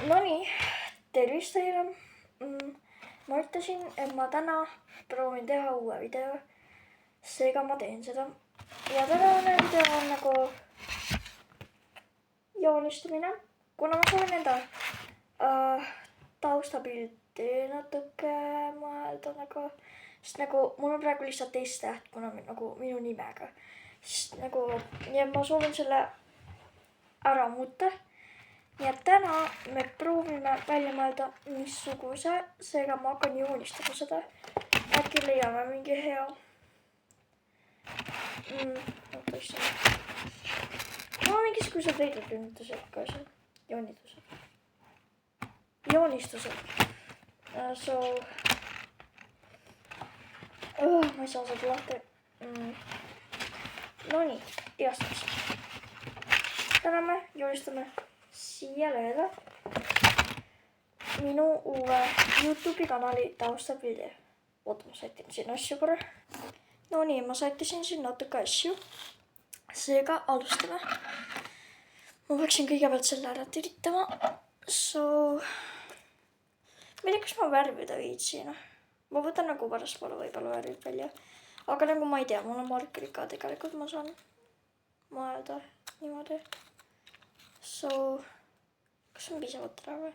Nonii, tervist teile. Ma ütlesin, et ma täna proovin teha uue video. Seega ma teen seda. Ja tänane video on nagu joonistamine. Kuna ma soovin enda taustapilti natuke mõelda nagu. Sest nagu mul on praegu lihtsalt teist-täht, kuna nagu minu nimega. Sest nagu, ja ma soovin selle ära muuta. Ja täna me proovime välja mõelda missuguse, seega ma hakkan joonistama seda. Äkki leiame mingi hea. Mingisugused veidrad ka siin. Joonistused. Ma ei saa seda lahti. Nonii, igastaks. Täna me joonistame siia lööda minu uue YouTube'i kanali taustapildi. Oota, ma sätin siin asju korra. No nii, ma sättisin siin natuke asju. Seega alustame. Ma peaksin kõigepealt selle ära tiritama. Ma ei tea, kas ma värvida viitsin. Ma võtan nagu pärast võib-olla värvid välja. Aga nagu ma ei tea, mul on markerid ka tegelikult, ma saan mõelda niimoodi. Kas see on piisavalt terav või?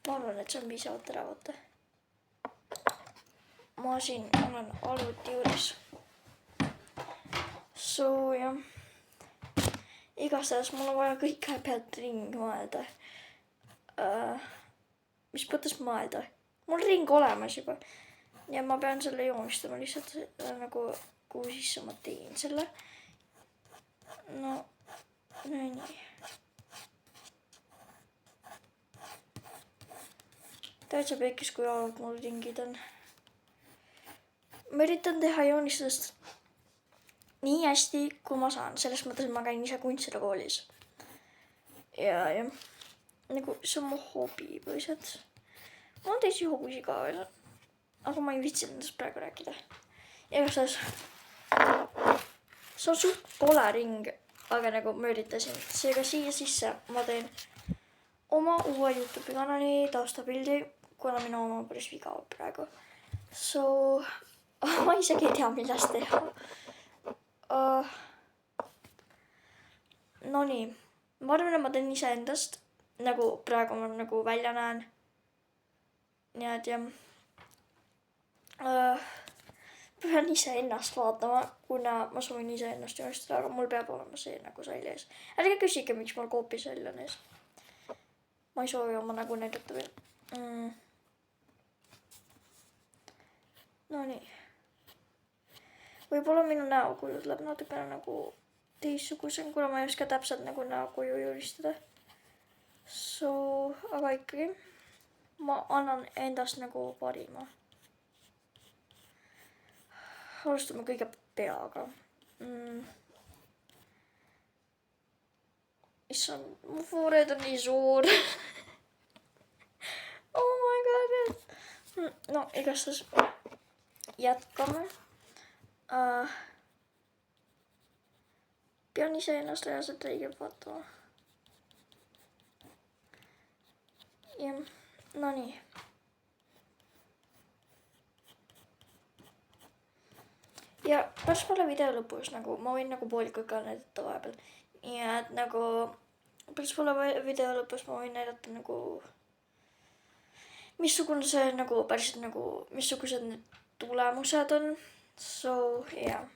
Ma arvan, et see on piisavalt terav, vaata. Ma siin olen arvuti juures. Jah. Igastahes mul on vaja kõik pealt ring mõelda. Mis mõttes mõelda? Mul on ring olemas juba. Ja ma pean selle joonistama lihtsalt nagu kuhu sisse ma teen selle. No, nii. Täitsa pekkis, kui halvad mul ringid on. Ma üritan teha joonistust nii hästi, kui ma saan. Selles mõttes, et ma käin ise kunstikoolis. Ja nagu see on mu hobi põhiliselt. Mul on teisi hobisi ka veel. Aga ma ei viitsi nendest praegu rääkida. Igastahes. See on suht kole ring, aga nagu ma üritasin. Seega siia sisse ma teen oma uue YouTube'i kanali taustapildi, kuna minu oma on päris viga praegu. Ma isegi ei tea, millest teha. Nonii, ma arvan, et ma teen ise endast, nagu praegu ma nagu välja näen. Nii et jah. Pean ise ennast vaatama, kuna ma soovin ise ennast joonistada, aga mul peab olema see nagu sail ees. Ärge küsige, miks mul koopi sail on ees. Ma ei soovi oma nägu näidata veel. Nonii. Võib-olla minu näokuju tuleb natukene nagu teistsugusem, kuna ma ei oska täpselt nagu näokuju joonistada. Aga ikkagi ma annan endast nagu parima. Alustame kõige peaga. Issand, mu forehead on nii suur. Oh my god. No, igastahes jätkame. Pean ise ennast reaalselt õigelt vaatama. Ja, no nii. Ja pärast mulle video lõpus nagu, ma võin nagu poolikut ka näidata vahepeal. Ja et nagu, pärast mulle video lõpus ma võin näidata nagu, missugune see nagu päriselt nagu, missugused need tulemused on. Yeah.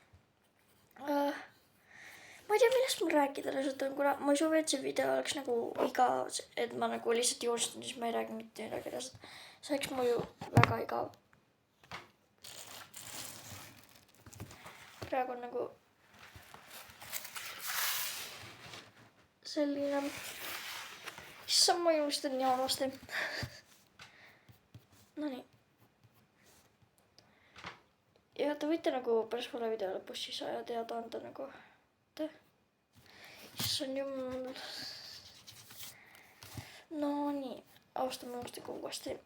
Ma ei tea, millest mul rääkida lihtsalt on, kuna ma ei soovi, et see video oleks nagu igav, et ma nagu lihtsalt joonistan, siis ma ei räägi mitte midagi lihtsalt. See oleks muidu väga igav. Praegu on nagu selline, issand, ma joonistan nii halvasti. Nonii. Ja te võite nagu pärast mulle video lõpus siis teada anda nagu, issand jumal. Nonii, alustame uuesti.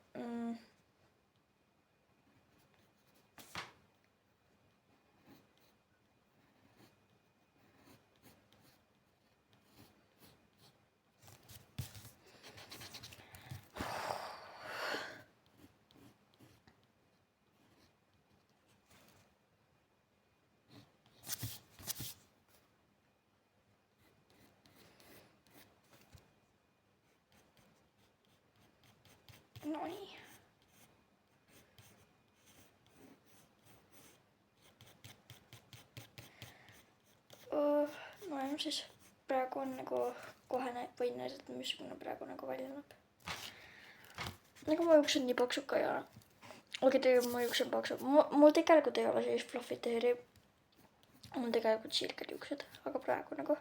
Nonii. No siis praegu on nagu kohe võin näidata, missugune praegu nagu välja näeb. Nagu mu juuksed nii paksud ka ei ole. Okei, tegelikult mu juuksed paksud. Mul tegelikult ei ole sellist fluffit hair'i. Mul tegelikult sirged juuksed, aga praegu nagu.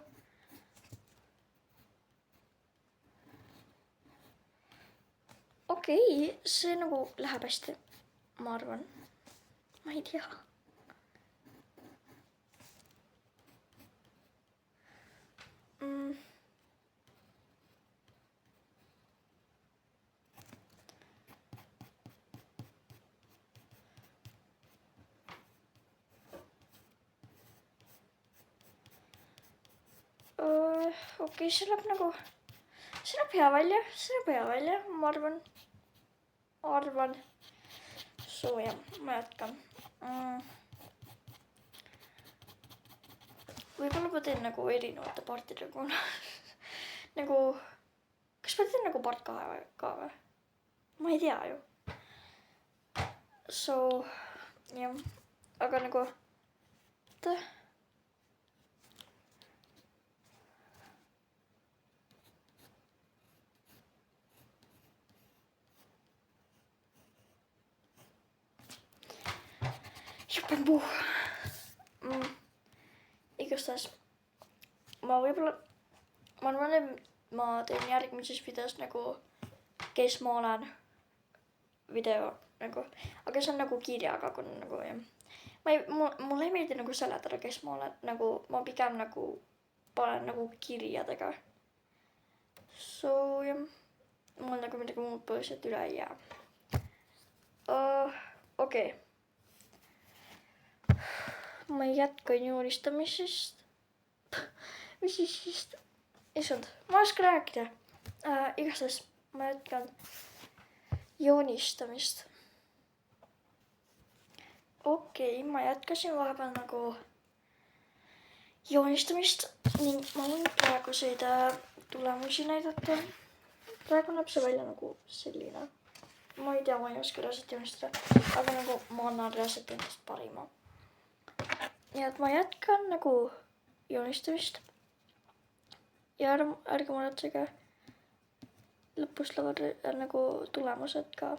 Okei, see nagu läheb hästi. Ma arvan. Ma ei tea. Okei, see läheb nagu, see näeb hea välja, ma arvan. Soo jah, ma jätkan. Võib-olla ma teen nagu erinevate partidega, kuna nagu, kas ma teen nagu part ka või? Ma ei tea ju. So, jah, aga nagu, juppen puu. Igastahes ma arvan, et ma teen järgmises videos nagu, kes ma olen video nagu, aga see on nagu kirjaga, kuna nagu jah. Mulle ei meeldi nagu seletada, kes ma olen, nagu ma pigem nagu panen nagu kirjadega. So jah, mul nagu midagi muud põhjused üle ei jää. Okei. Ma jätkan joonistamisest. Mis siis? Issand, ma ei oska rääkida. Igastahes ma jätkan joonistamist. Okei, ma jätkasin vahepeal nagu joonistamist ning ma võin praeguseid tulemusi näidata. Praegu näeb see välja nagu selline. Ma ei tea, ma ei oska reaalselt joonistada, aga nagu ma annan reaalselt endast parima. Nii et ma jätkan nagu joonistamist ja ärge muretsege, lõpus lähevad nagu tulemused ka.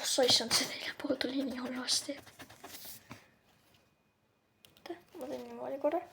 Sa issand, see teine pool tuli nii halvasti. Ma teen niimoodi korra.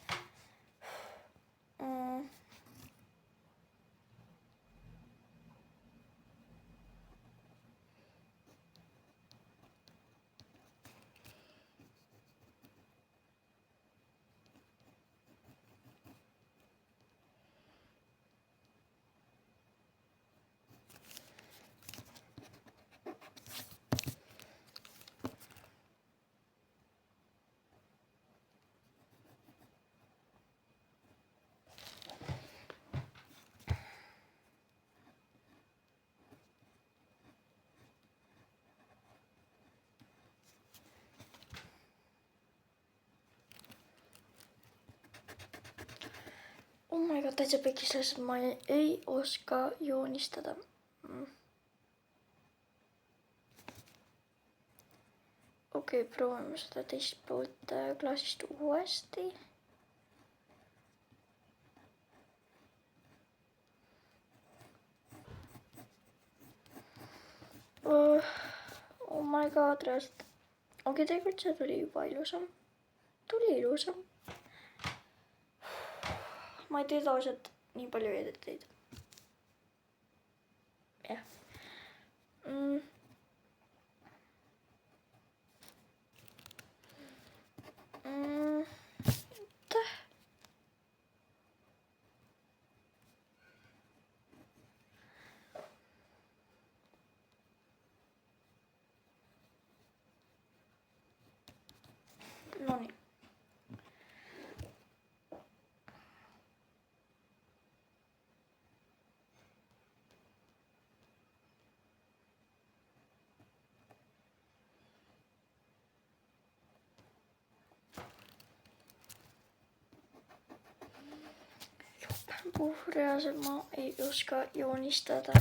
Oh my god, täitsa pekis lihtsalt ma ei oska joonistada. Okei, proovime seda teist poolt klaasist uuesti. Oh my god, reaalselt. Okei, tegelikult see tuli juba ilusam. Ma ei tee tavaliselt nii palju editeid. Jah. Nonii. Reaalselt ma ei oska joonistada.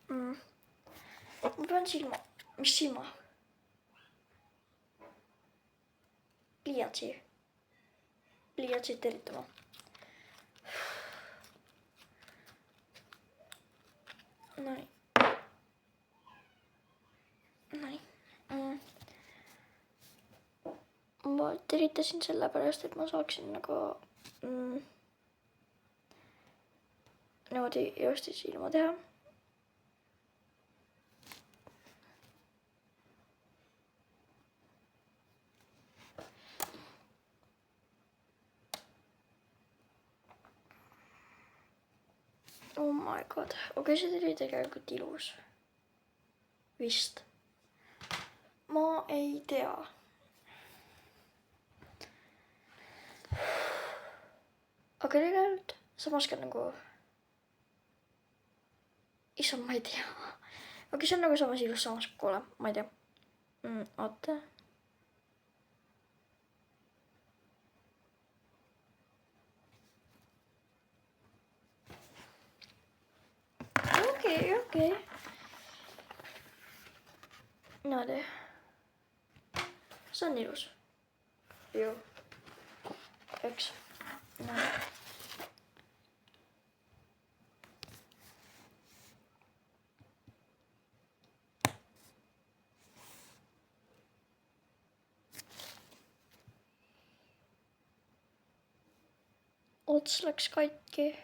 Ma pean silma. Mis silma? Pliiatsit eritama. Noin. Ma teritasin sellepärast, et ma saaksin nagu niimoodi ilusti silma teha. Oh my god. Okei, see tuli tegelikult ilus. Vist. Ma ei tea. Aga tegelikult samas ka nagu... Issand, ma ei tea. Okei, see on nagu samas ilus, samas kole. Ma ei tea. Oota. Okei. Niimoodi. See on ilus. Joo. Eks. Näin. Ots läks kaikki.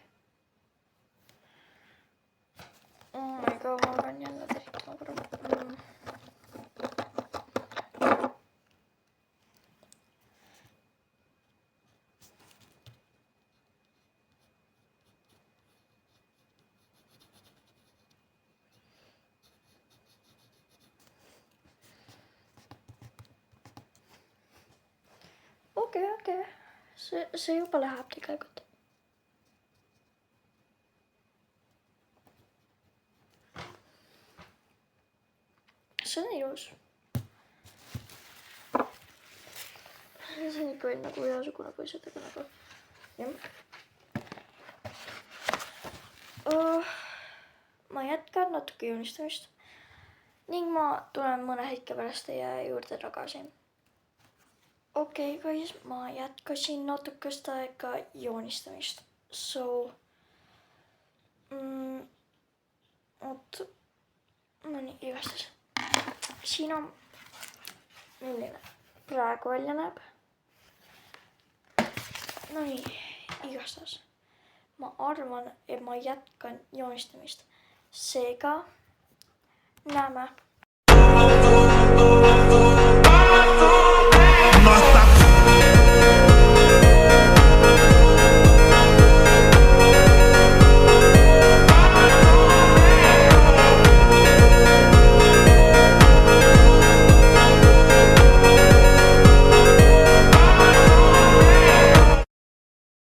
Oh my god, ma pean jälle teritama korra. Okei. See juba läheb tegelikult. See on ilus. See on ikka veel nagu ühesugune põisadega nagu. Jah. Ma jätkan natuke joonistamist ning ma tulen mõne hetke pärast teie juurde tagasi. Okei, guys, ma jätkasin natukest aega joonistamist. So, no nii, igastas. Siin on milline praegu välja näeb. No nii, igastas. Ma arvan, et ma jätkan joonistamist. Seega näeme.